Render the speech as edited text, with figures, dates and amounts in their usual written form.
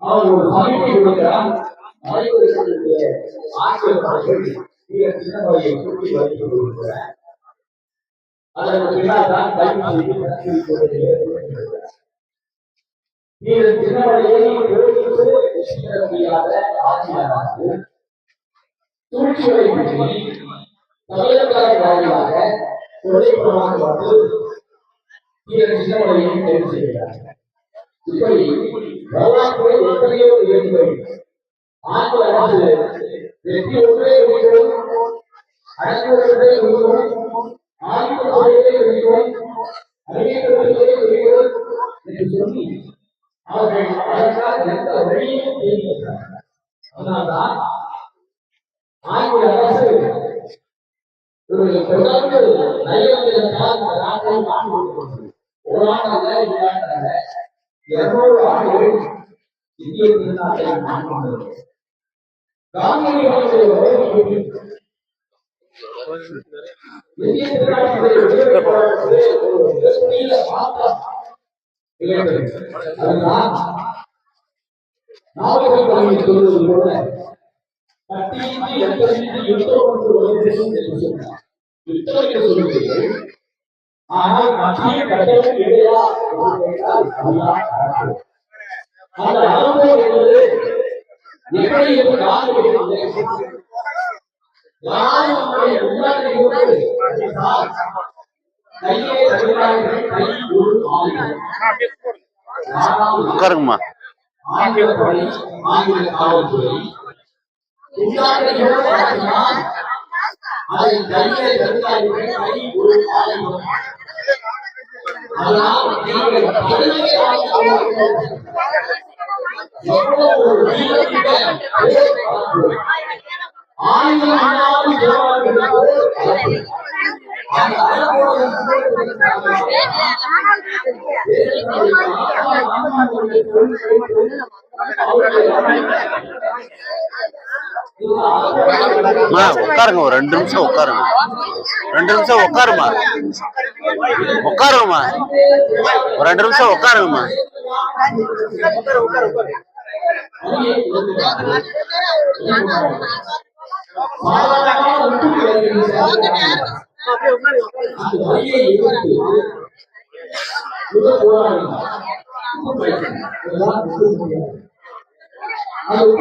அவர் ஒரு சமைப்பை கொடுக்கிறார். ஆட்சியர்கள் சின்னமலையை சுற்றி வைத்துக் கொண்டிருக்கிறார். அதற்கு பின்னால் தான் சின்னமலையை முடியாத ஆட்சியாளர்கள் சூழ்ச்சிகளை பற்றி தமிழகத்தாரை வாயிலாக தொலைபுறமாக வந்து சின்னமலையை தேர்வு செய்கிறார். இப்படி வரலாற்று எத்தனையோ நிகழ்வுகள் ஆங்கில அரசு வெற்றி ஒன்றே இருக்கிறோம், அடங்குவதே இருக்கிறோம், ஆங்கில தொழிலே இருக்கிறோம், அறிவியலே இருக்கிறோம் என்று சொல்லி அவர்கள் அதற்காக எந்த வழியையும் தேர்ந்தெடுத்தார்கள். அதனால்தான் ஆங்கில அரசு ஒரு தொடர்ந்து நயவஞ்சகத்தால் இந்த நாட்டை ஆண்டு கொண்டிருக்கிறது. ஒரு ஆண்டல்ல 200 ஆண்டுகள் இந்திய திருநாட்டை ஆண்டு கொண்டிருக்கிறது. இந்திய திருநாட்டுடைய மாற்றம் அதுதான் நாவல்கள் பகுதியை சொல்வது போல ஆனால் மத்திய கட்டணம் இல்லையா அந்த அனுபவம் என்பது எப்படி உட்காருங்கம்மா. ஆங்கில படை, ஆங்கில காவல்துறை அதை கையை தடுத்தார்கள். கை ஒரு ஆயுதம். அதனால் உட்காருங்க, ஒரு 2 நிமிஷம் உட்காருங்க. 2 நிமிஷம் உட்காருமா, உட்காருங்கம்மா. ஒரு 2 நிமிஷம் உட்காருங்கம்மா. அது